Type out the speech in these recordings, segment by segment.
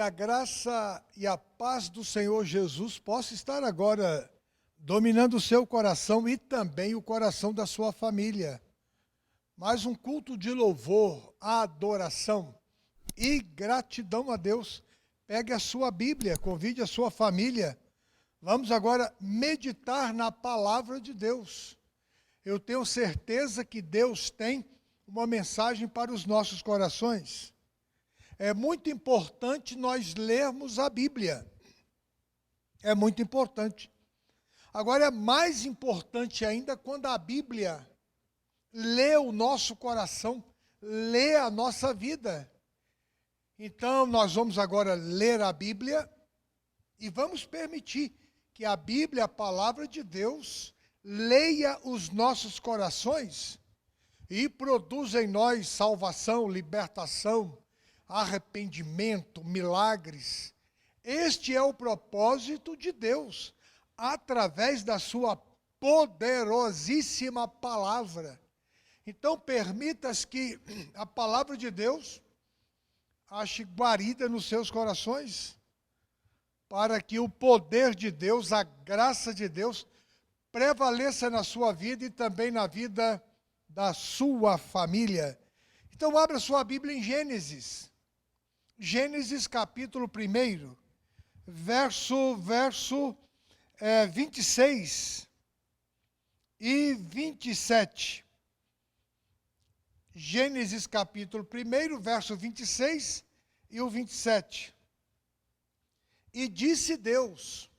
a graça e a paz do Senhor Jesus possa estar agora dominando o seu coração e também o coração da sua família. Mais um culto de louvor, adoração e gratidão a Deus. Pegue a sua Bíblia, convide a sua família. Vamos agora meditar na palavra de Deus. Eu tenho certeza que Deus tem uma mensagem para os nossos corações. É muito importante nós lermos a Bíblia. É muito importante. Agora é mais importante ainda quando a Bíblia lê o nosso coração, lê a nossa vida. Então nós vamos agora ler a Bíblia e vamos permitir que a Bíblia, a palavra de Deus, leia os nossos corações e produza em nós salvação, libertação, arrependimento, milagres. Este é o propósito de Deus, através da sua poderosíssima palavra. Então, permitas que a palavra de Deus ache guarida nos seus corações, para que o poder de Deus, a graça de Deus, prevaleça na sua vida e também na vida da sua família. Então, abra sua Bíblia em Gênesis. Gênesis capítulo 1, verso 26 e 27. Gênesis capítulo 1, verso 26 e o 27. E disse Deus: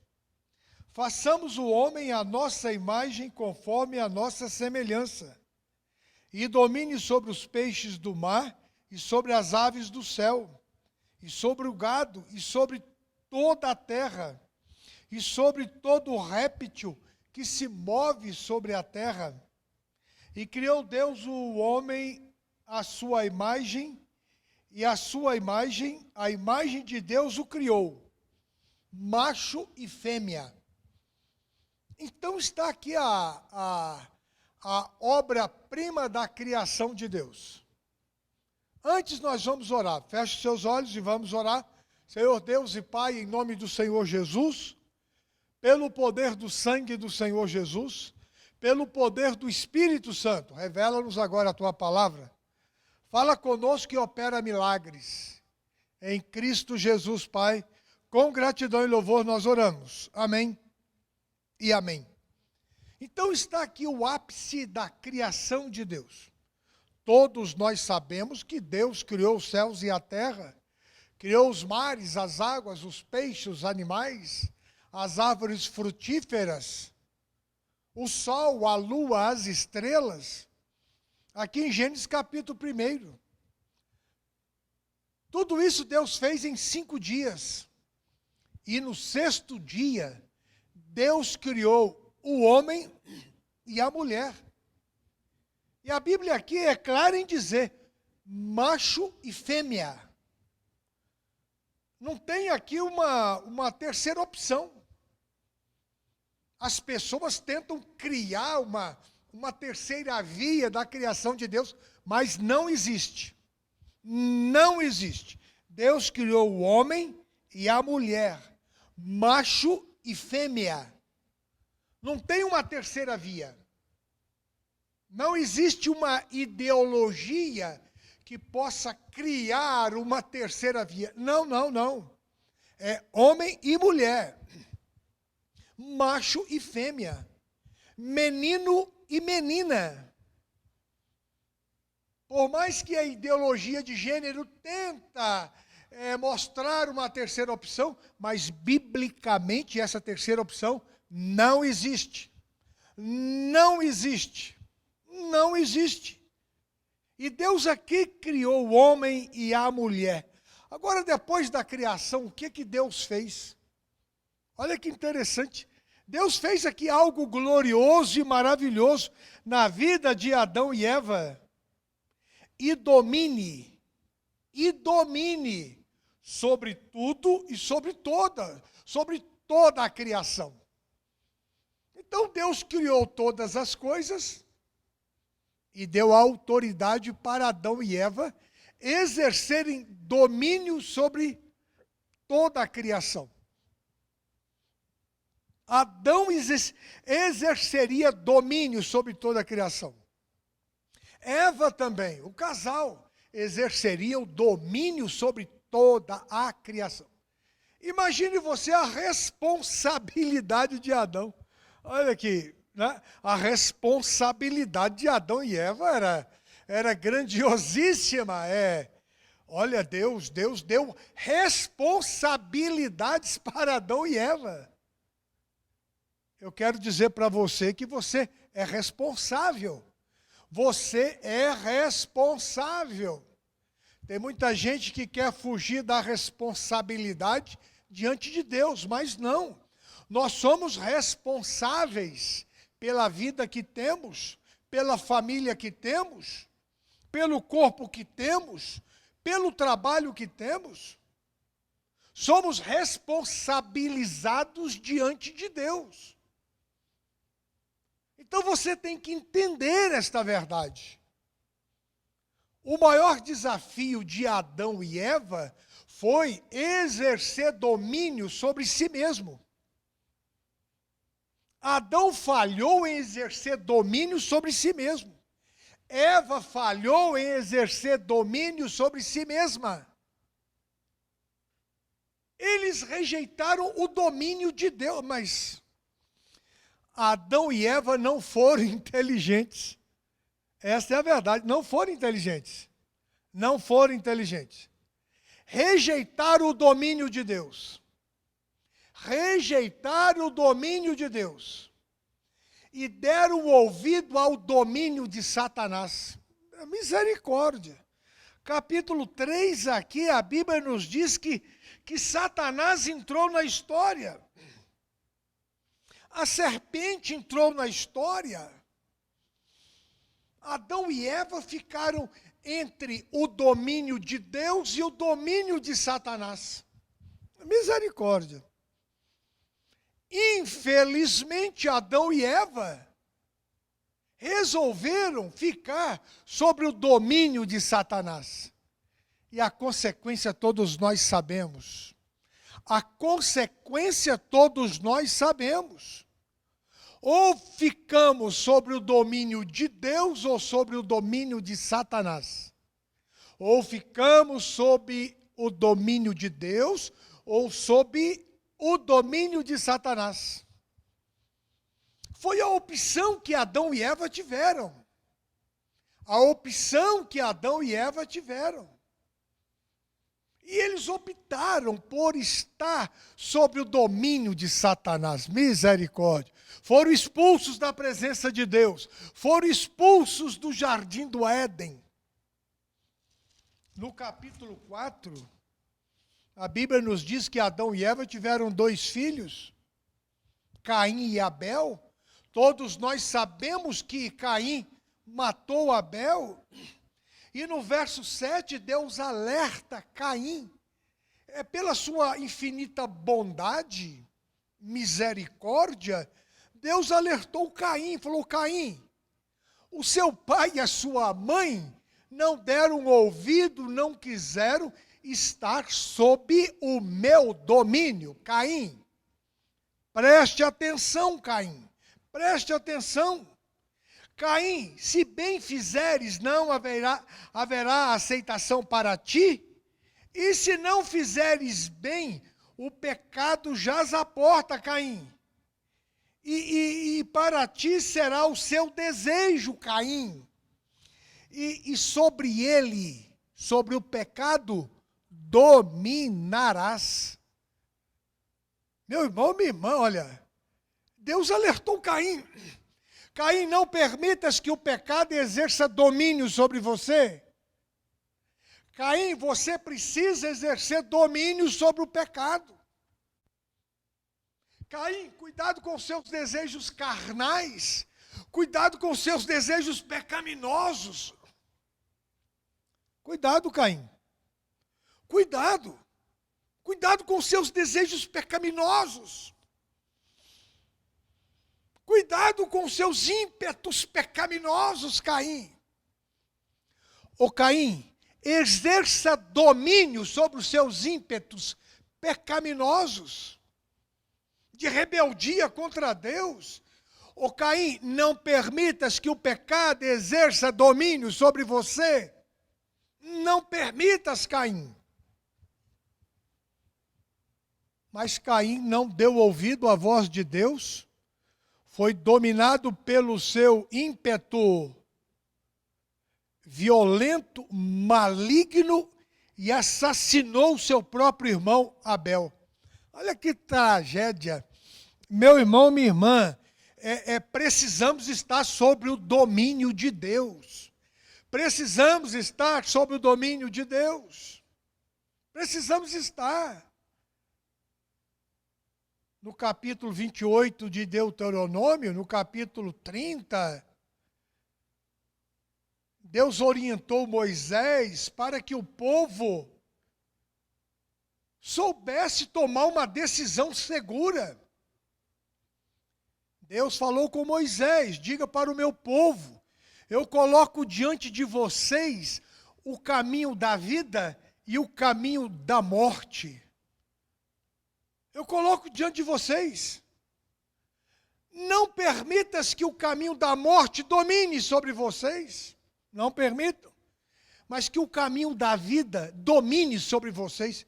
façamos o homem à nossa imagem, conforme a nossa semelhança, e domine sobre os peixes do mar, e sobre as aves do céu, e sobre o gado, e sobre toda a terra, e sobre todo o réptil que se move sobre a terra. E criou Deus o homem à sua imagem, e a sua imagem, a imagem de Deus o criou, macho e fêmea. Então está aqui a obra-prima da criação de Deus. Antes nós vamos orar. Feche seus olhos e vamos orar. Senhor Deus e Pai, em nome do Senhor Jesus, pelo poder do sangue do Senhor Jesus, pelo poder do Espírito Santo, revela-nos agora a Tua palavra. Fala conosco e opera milagres. Em Cristo Jesus, Pai, com gratidão e louvor nós oramos. Amém e amém. Então está aqui o ápice da criação de Deus. Todos nós sabemos que Deus criou os céus e a terra, criou os mares, as águas, os peixes, os animais, as árvores frutíferas, o sol, a lua, as estrelas, aqui em Gênesis capítulo 1. Tudo isso Deus fez em 5 dias. E no 6º dia, Deus criou o homem e a mulher. E a Bíblia aqui é clara em dizer macho e fêmea. Não tem aqui uma terceira opção. As pessoas tentam criar uma terceira via da criação de Deus, mas não existe. Não existe. Deus criou o homem e a mulher, macho e fêmea. Não tem uma terceira via. Não existe uma ideologia que possa criar uma terceira via. Não, não, não. É homem e mulher, macho e fêmea, menino e menina. Por mais que a ideologia de gênero tenta mostrar uma terceira opção, mas biblicamente essa terceira opção não existe. Não existe. Não existe. E Deus aqui criou o homem e a mulher. Agora, depois da criação, o que Deus fez? Olha que interessante. Deus fez aqui algo glorioso e maravilhoso na vida de Adão e Eva. E domine sobre tudo e sobre toda a criação. Então Deus criou todas as coisas e deu autoridade para Adão e Eva exercerem domínio sobre toda a criação. Adão exerceria domínio sobre toda a criação. Eva também, o casal, exerceria o domínio sobre toda a criação. Imagine você a responsabilidade de Adão. Olha aqui, né? A responsabilidade de Adão e Eva era grandiosíssima. Olha, Deus deu responsabilidades para Adão e Eva. Eu quero dizer para você que você é responsável. Você é responsável. Tem muita gente que quer fugir da responsabilidade diante de Deus, mas não. Nós somos responsáveis pela vida que temos, pela família que temos, pelo corpo que temos, pelo trabalho que temos. Somos responsabilizados diante de Deus. Então você tem que entender esta verdade. O maior desafio de Adão e Eva foi exercer domínio sobre si mesmo. Adão falhou em exercer domínio sobre si mesmo. Eva falhou em exercer domínio sobre si mesma. Eles rejeitaram o domínio de Deus, mas Adão e Eva não foram inteligentes. Esta é a verdade, não foram inteligentes. Não foram inteligentes. Rejeitaram o domínio de Deus. Rejeitaram o domínio de Deus. E deram ouvido ao domínio de Satanás. Misericórdia. Capítulo 3 aqui, a Bíblia nos diz que Satanás entrou na história. A serpente entrou na história. Adão e Eva ficaram entre o domínio de Deus e o domínio de Satanás. Misericórdia. Infelizmente, Adão e Eva resolveram ficar sobre o domínio de Satanás. E a consequência todos nós sabemos. A consequência todos nós sabemos. Ou ficamos sobre o domínio de Deus ou sobre o domínio de Satanás. Ou ficamos sob o domínio de Deus ou sob o domínio de Satanás. Foi a opção que Adão e Eva tiveram. A opção que Adão e Eva tiveram. E eles optaram por estar sob o domínio de Satanás. Misericórdia. Foram expulsos da presença de Deus. Foram expulsos do jardim do Éden. No capítulo 4, a Bíblia nos diz que Adão e Eva tiveram 2 filhos, Caim e Abel. Todos nós sabemos que Caim matou Abel. E no verso 7, Deus alerta Caim. Pela sua infinita bondade, misericórdia, Deus alertou Caim, falou: Caim, o seu pai e a sua mãe não deram ouvido, não quiseram estar sob o meu domínio. Caim, preste atenção, Caim, preste atenção. Caim, se bem fizeres, não haverá aceitação para ti, e se não fizeres bem, o pecado jaz à porta, Caim. E para ti será o seu desejo, Caim. E sobre ele, sobre o pecado, dominarás. Meu irmão, minha irmã, olha, Deus alertou Caim. Caim, não permitas que o pecado exerça domínio sobre você. Caim, você precisa exercer domínio sobre o pecado. Caim, cuidado com os seus desejos carnais. Cuidado com os seus desejos pecaminosos. Cuidado, Caim. Cuidado. Cuidado com os seus desejos pecaminosos. Cuidado com os seus ímpetos pecaminosos, Caim. Ô Caim, exerça domínio sobre os seus ímpetos pecaminosos, de rebeldia contra Deus. Ô Caim, não permitas que o pecado exerça domínio sobre você. Não permitas, Caim. Mas Caim não deu ouvido à voz de Deus, foi dominado pelo seu ímpeto violento, maligno, e assassinou seu próprio irmão Abel. Olha que tragédia. Meu irmão, minha irmã, precisamos estar sobre o domínio de Deus. Precisamos estar sob o domínio de Deus. Precisamos estar. No capítulo 28 de Deuteronômio, no capítulo 30, Deus orientou Moisés para que o povo soubesse tomar uma decisão segura. Deus falou com Moisés: diga para o meu povo, eu coloco diante de vocês o caminho da vida e o caminho da morte. Eu coloco diante de vocês. Não permitas que o caminho da morte domine sobre vocês. Não permitam. Mas que o caminho da vida domine sobre vocês.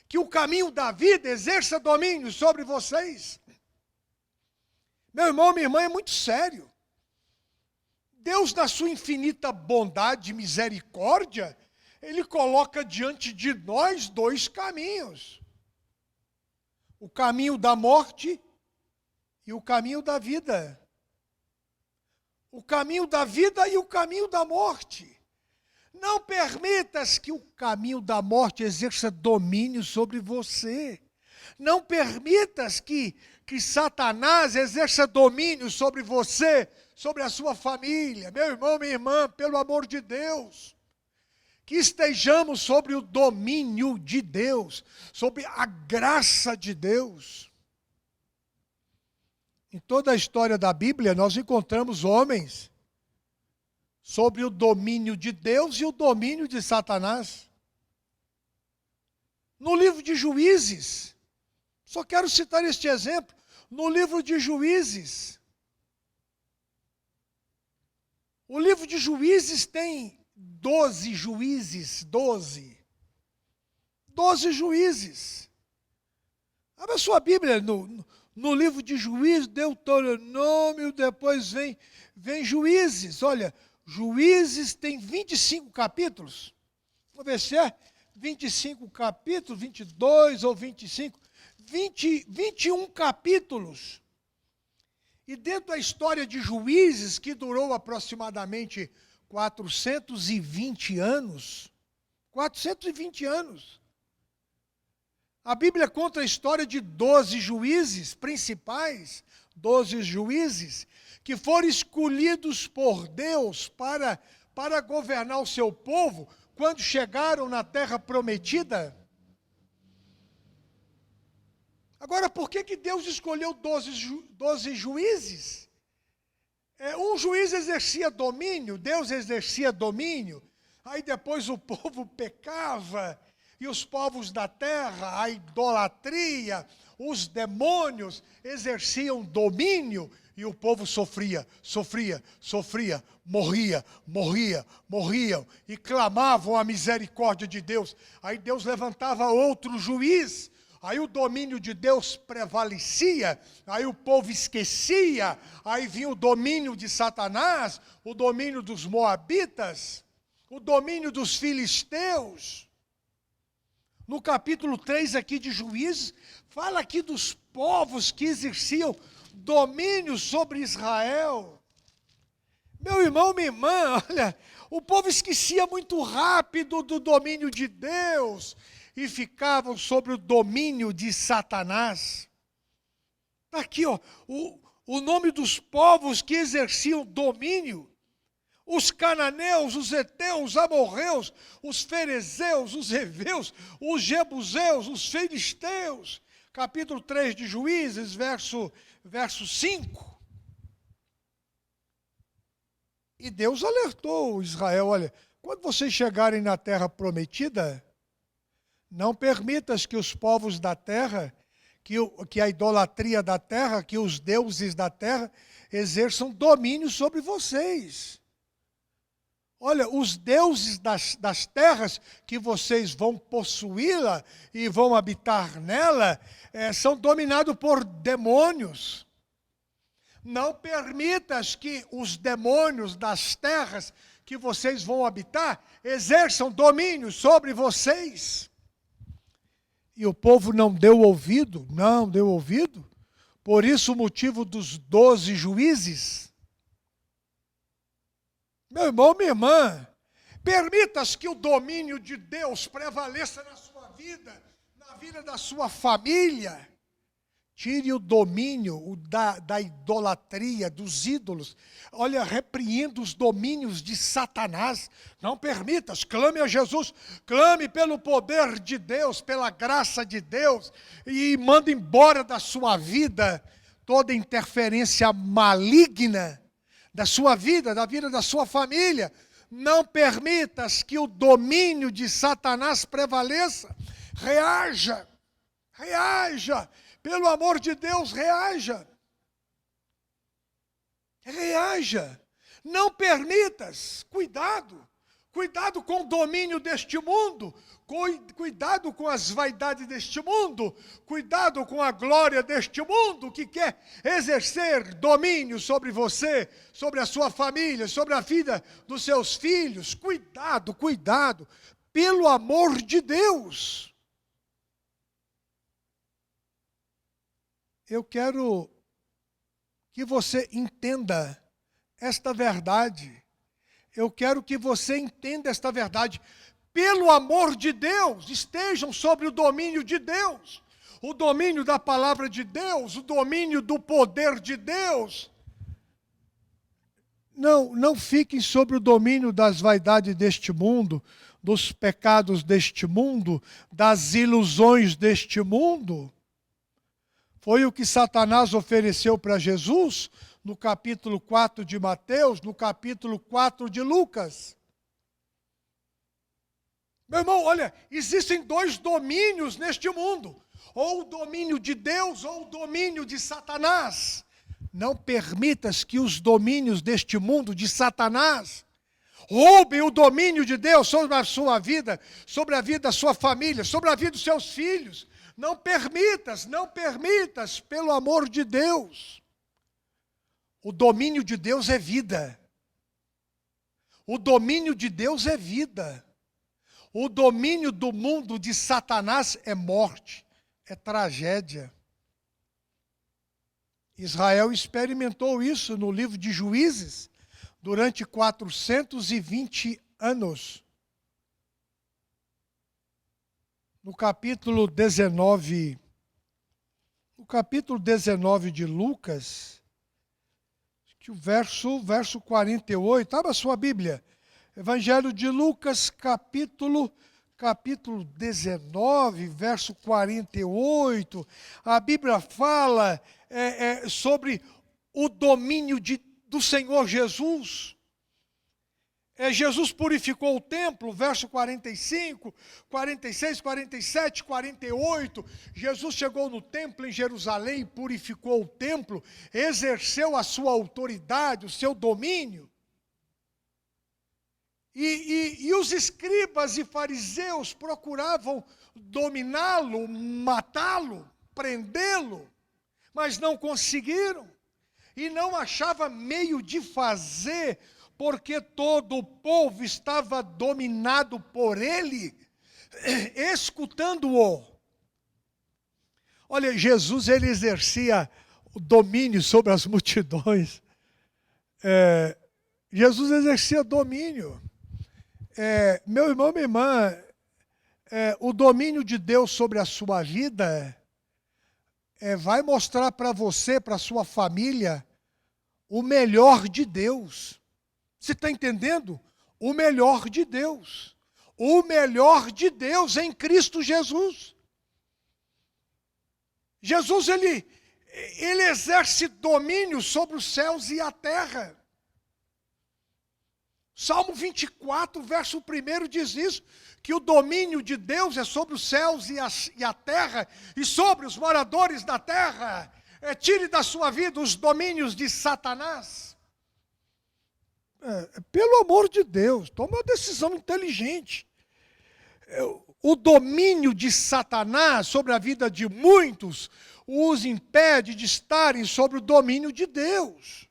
Que o caminho da vida exerça domínio sobre vocês. Meu irmão, minha irmã, é muito sério. Deus, na sua infinita bondade e misericórdia, Ele coloca diante de nós dois caminhos. O caminho da morte e o caminho da vida. O caminho da vida e o caminho da morte. Não permitas que o caminho da morte exerça domínio sobre você. Não permitas que Satanás exerça domínio sobre você, sobre a sua família. Meu irmão, minha irmã, pelo amor de Deus, que estejamos sobre o domínio de Deus, sobre a graça de Deus. Em toda a história da Bíblia, nós encontramos homens sobre o domínio de Deus e o domínio de Satanás. No livro de Juízes, só quero citar este exemplo, no livro de Juízes. O livro de Juízes tem 12 juízes, 12 juízes. Abra sua Bíblia no livro de Juízes, Deuteronômio, depois vem Juízes. Olha, Juízes tem 25 capítulos. Vamos ver se é 25 capítulos, 22 ou 25. 21 capítulos. E dentro da história de Juízes, que durou aproximadamente 420 anos, 420 anos, a Bíblia conta a história de 12 juízes principais, 12 juízes, que foram escolhidos por Deus para governar o seu povo, quando chegaram na terra prometida. Agora, por que Deus escolheu 12 juízes? Um juiz exercia domínio, Deus exercia domínio, aí depois o povo pecava, e os povos da terra, a idolatria, os demônios exerciam domínio, e o povo sofria, morriam, e clamavam a misericórdia de Deus. Aí Deus levantava outro juiz, aí o domínio de Deus prevalecia, aí o povo esquecia, aí vinha o domínio de Satanás, o domínio dos moabitas, o domínio dos filisteus. No capítulo 3 aqui de Juízes, fala aqui dos povos que exerciam domínio sobre Israel. Meu irmão, minha irmã, olha, o povo esquecia muito rápido do domínio de Deus e ficavam sobre o domínio de Satanás. Está aqui, ó, o nome dos povos que exerciam domínio: os cananeus, os heteus, os amorreus, os ferezeus, os heveus, os jebuseus, os filisteus. Capítulo 3 de Juízes, verso 5. E Deus alertou Israel: olha, quando vocês chegarem na terra prometida, Não permitas que os povos da terra, que a idolatria da terra, que os deuses da terra exerçam domínio sobre vocês. Olha, os deuses das terras que vocês vão possuí-la e vão habitar nela, são dominados por demônios. Não permitas que os demônios das terras que vocês vão habitar exerçam domínio sobre vocês. E o povo não deu ouvido, Por isso o motivo dos 12 juízes. Meu irmão, minha irmã, permitas que o domínio de Deus prevaleça na sua vida, na vida da sua família. Tire o domínio da idolatria, dos ídolos. Olha, repreenda os domínios de Satanás. Não permitas, clame a Jesus, clame pelo poder de Deus, pela graça de Deus, e manda embora da sua vida toda interferência maligna da sua vida, da vida da sua família. Não permitas que o domínio de Satanás prevaleça. Reaja. Pelo amor de Deus, reaja. Não permitas, cuidado com o domínio deste mundo, cuidado com as vaidades deste mundo, cuidado com a glória deste mundo que quer exercer domínio sobre você, sobre a sua família, sobre a vida dos seus filhos. Cuidado, pelo amor de Deus. Eu quero que você entenda esta verdade. Eu quero que você entenda esta verdade. Pelo amor de Deus, estejam sobre o domínio de Deus. O domínio da palavra de Deus, o domínio do poder de Deus. Não fiquem sobre o domínio das vaidades deste mundo, dos pecados deste mundo, das ilusões deste mundo. Foi o que Satanás ofereceu para Jesus no capítulo 4 de Mateus, no capítulo 4 de Lucas. Meu irmão, olha, existem 2 domínios neste mundo. Ou o domínio de Deus ou o domínio de Satanás. Não permitas que os domínios deste mundo de Satanás roubem o domínio de Deus sobre a sua vida, sobre a vida da sua família, sobre a vida dos seus filhos. Não permitas, pelo amor de Deus. O domínio de Deus é vida. O domínio de Deus é vida. O domínio do mundo de Satanás é morte, é tragédia. Israel experimentou isso no livro de Juízes durante 420 anos. No capítulo 19 de Lucas, que o verso 48, abra a sua Bíblia, Evangelho de Lucas, capítulo 19, verso 48, a Bíblia fala sobre o domínio do Senhor Jesus. Jesus purificou o templo, verso 45, 46, 47, 48. Jesus chegou no templo em Jerusalém, purificou o templo, exerceu a sua autoridade, o seu domínio. E os escribas e fariseus procuravam dominá-lo, matá-lo, prendê-lo, mas não conseguiram. E não achava meio de fazer, porque todo o povo estava dominado por ele, escutando-o. Olha, Jesus, ele exercia o domínio sobre as multidões. Jesus exercia domínio. Meu irmão, minha irmã, o domínio de Deus sobre a sua vida vai mostrar para você, para a sua família, o melhor de Deus. Você está entendendo? O melhor de Deus. O melhor de Deus em Cristo Jesus. Jesus, ele exerce domínio sobre os céus e a terra. Salmo 24, verso 1 diz isso, que o domínio de Deus é sobre os céus e a terra, e sobre os moradores da terra. Tire da sua vida os domínios de Satanás. Pelo amor de Deus, tome uma decisão inteligente. O domínio de Satanás sobre a vida de muitos os impede de estarem sobre o domínio de Deus.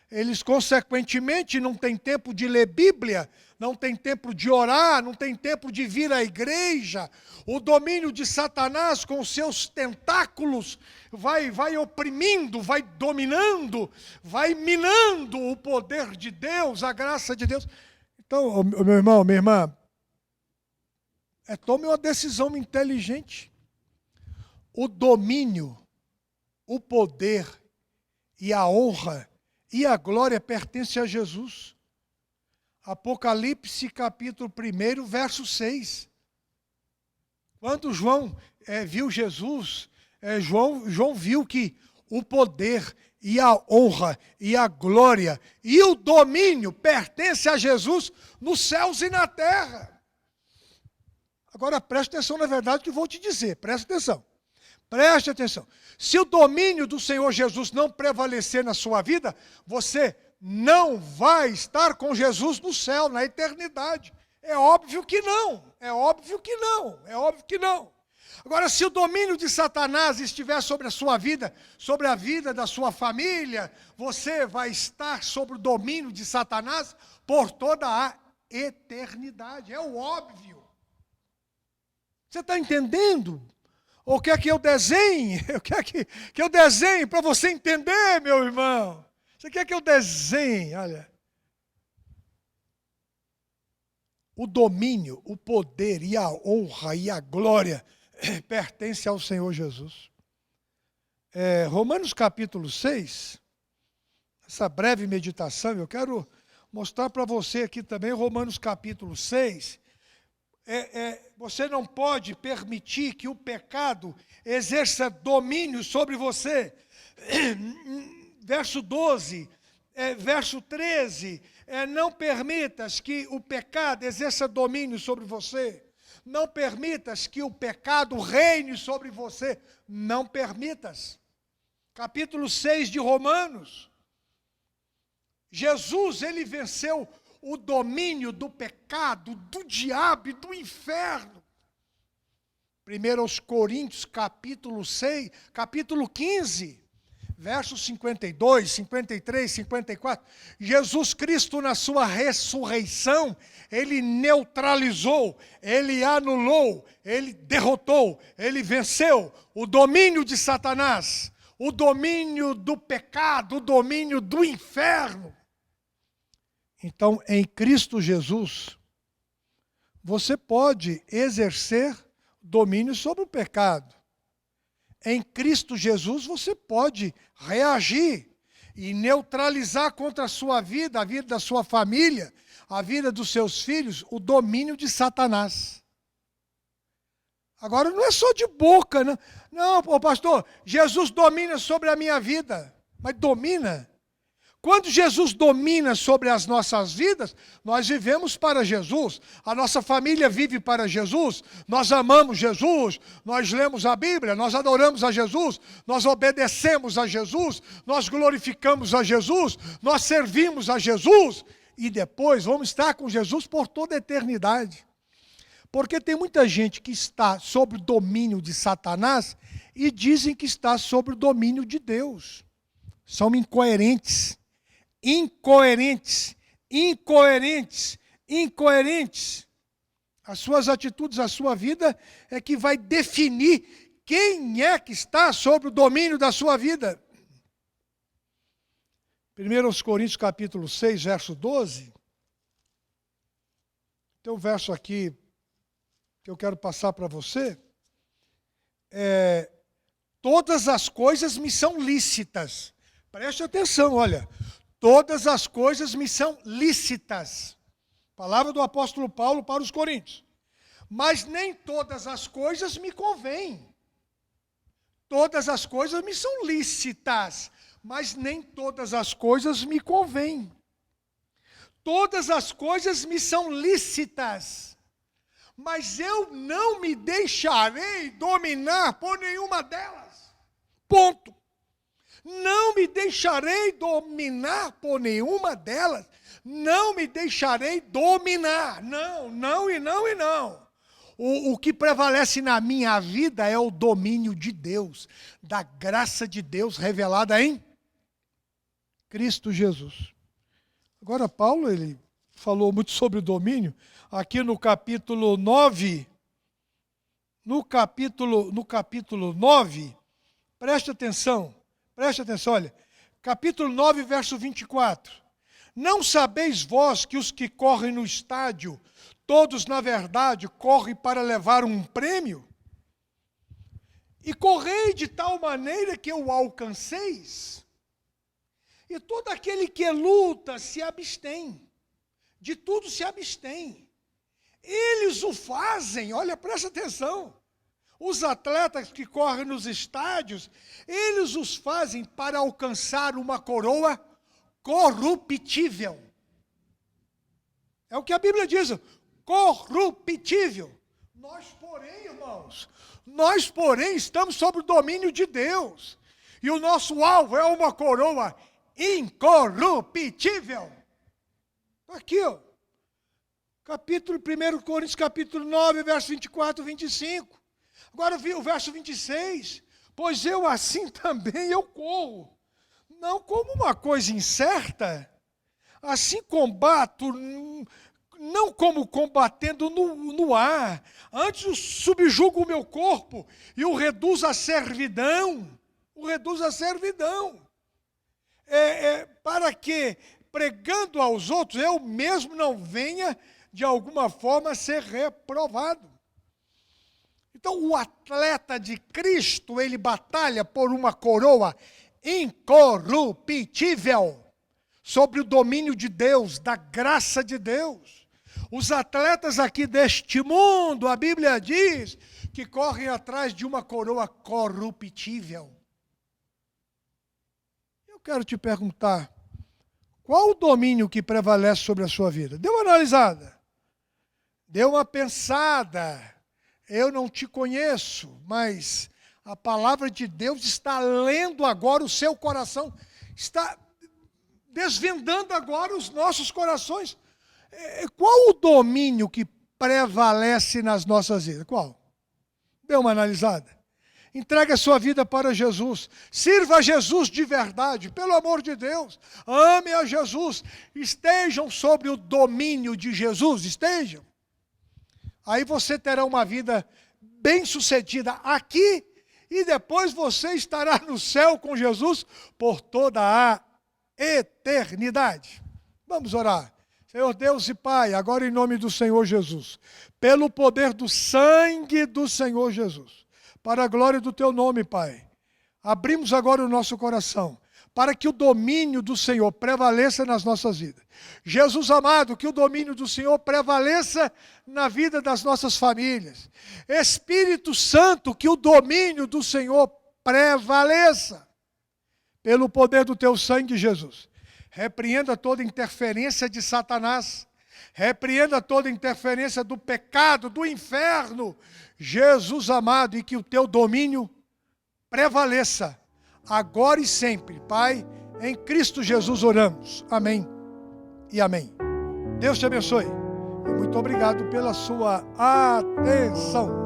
Eles, consequentemente, não têm tempo de ler Bíblia, não têm tempo de orar, não têm tempo de vir à igreja. O domínio de Satanás, com seus tentáculos, vai oprimindo, vai dominando, vai minando o poder de Deus, a graça de Deus. Então, meu irmão, minha irmã, tome uma decisão inteligente. O domínio, o poder e a honra e a glória pertence a Jesus. Apocalipse capítulo 1, verso 6. Quando João viu Jesus, João viu que o poder e a honra e a glória e o domínio pertence a Jesus nos céus e na terra. Agora preste atenção na verdade que eu vou te dizer, preste atenção. Preste atenção. Se o domínio do Senhor Jesus não prevalecer na sua vida, você não vai estar com Jesus no céu, na eternidade. É óbvio que não. É óbvio que não. É óbvio que não. Agora, se o domínio de Satanás estiver sobre a sua vida, sobre a vida da sua família, você vai estar sobre o domínio de Satanás por toda a eternidade. É o óbvio. Você está entendendo? Ou quer que eu desenhe? Quer que eu desenhe para você entender, meu irmão? Você quer que eu desenhe? Olha. O domínio, o poder e a honra e a glória pertence ao Senhor Jesus. Romanos capítulo 6, essa breve meditação, eu quero mostrar para você aqui também, Romanos capítulo 6, você não pode permitir que o pecado exerça domínio sobre você. Verso 12, verso 13, não permitas que o pecado exerça domínio sobre você. Não permitas que o pecado reine sobre você. Não permitas. Capítulo 6 de Romanos. Jesus, ele venceu o domínio do pecado, do diabo e do inferno. 1 Coríntios, capítulo 6, capítulo 15, versos 52, 53, 54. Jesus Cristo, na sua ressurreição, ele neutralizou, ele anulou, ele derrotou, ele venceu o domínio de Satanás, o domínio do pecado, o domínio do inferno. Então, em Cristo Jesus, você pode exercer domínio sobre o pecado. Em Cristo Jesus, você pode reagir e neutralizar contra a sua vida, a vida da sua família, a vida dos seus filhos, o domínio de Satanás. Agora, não é só de boca, não. Não, pastor, Jesus domina sobre a minha vida. Mas domina? Quando Jesus domina sobre as nossas vidas, nós vivemos para Jesus, a nossa família vive para Jesus, nós amamos Jesus, nós lemos a Bíblia, nós adoramos a Jesus, nós obedecemos a Jesus, nós glorificamos a Jesus, nós servimos a Jesus e depois vamos estar com Jesus por toda a eternidade. Porque tem muita gente que está sob o domínio de Satanás e dizem que está sob o domínio de Deus. São incoerentes. Incoerentes. As suas atitudes, a sua vida é que vai definir quem é que está sob o domínio da sua vida. 1 Coríntios capítulo 6, verso 12. Tem um verso aqui que eu quero passar para você. Todas as coisas me são lícitas. Preste atenção, olha. Todas as coisas me são lícitas. Palavra do apóstolo Paulo para os Coríntios. Mas nem todas as coisas me convêm. Todas as coisas me são lícitas, mas nem todas as coisas me convêm. todas as coisas me são lícitas, mas eu não me deixarei dominar por nenhuma delas. Ponto. Não me deixarei dominar por nenhuma delas. Não me deixarei dominar. Não, não e não e não. O que prevalece na minha vida é o domínio de Deus, da graça de Deus revelada em Cristo Jesus. Agora, Paulo, ele falou muito sobre o domínio, aqui no capítulo 9, preste atenção, olha, capítulo 9, verso 24. Não sabeis vós que os que correm no estádio, todos, na verdade, correm para levar um prêmio? E correi de tal maneira que o alcanceis. E todo aquele que luta se abstém, de tudo se abstém. Eles o fazem, olha, presta atenção. Os atletas que correm nos estádios, eles os fazem para alcançar uma coroa corruptível. É o que a Bíblia diz, corruptível. Nós, porém, irmãos, estamos sob o domínio de Deus. E o nosso alvo é uma coroa incorruptível. Aqui, ó. 1 Coríntios, capítulo 9, verso 24 e 25. Agora o verso 26. Pois eu assim também eu corro, não como uma coisa incerta, assim combato, não como combatendo no ar, antes subjugo o meu corpo e o reduzo à servidão. Para que, pregando aos outros, eu mesmo não venha, de alguma forma, ser reprovado. Então, o atleta de Cristo, ele batalha por uma coroa incorruptível, sobre o domínio de Deus, da graça de Deus. Os atletas aqui deste mundo, a Bíblia diz, que correm atrás de uma coroa corruptível. Eu quero te perguntar, qual o domínio que prevalece sobre a sua vida? Dê uma analisada, dê uma pensada. Eu não te conheço, mas a palavra de Deus está lendo agora o seu coração, está desvendando agora os nossos corações. Qual o domínio que prevalece nas nossas vidas? Qual? Dê uma analisada. Entregue a sua vida para Jesus. Sirva a Jesus de verdade, pelo amor de Deus. Ame a Jesus. Estejam sob o domínio de Jesus, estejam. Aí você terá uma vida bem-sucedida aqui e depois você estará no céu com Jesus por toda a eternidade. Vamos orar. Senhor Deus e Pai, agora em nome do Senhor Jesus, pelo poder do sangue do Senhor Jesus, para a glória do Teu nome, Pai, abrimos agora o nosso coração, para que o domínio do Senhor prevaleça nas nossas vidas. Jesus amado, que o domínio do Senhor prevaleça na vida das nossas famílias. Espírito Santo, que o domínio do Senhor prevaleça. Pelo poder do Teu sangue, Jesus. Repreenda toda interferência de Satanás. Repreenda toda interferência do pecado, do inferno. Jesus amado, e que o Teu domínio prevaleça. Agora e sempre, Pai, em Cristo Jesus oramos. Amém e amém. Deus te abençoe. E muito obrigado pela sua atenção.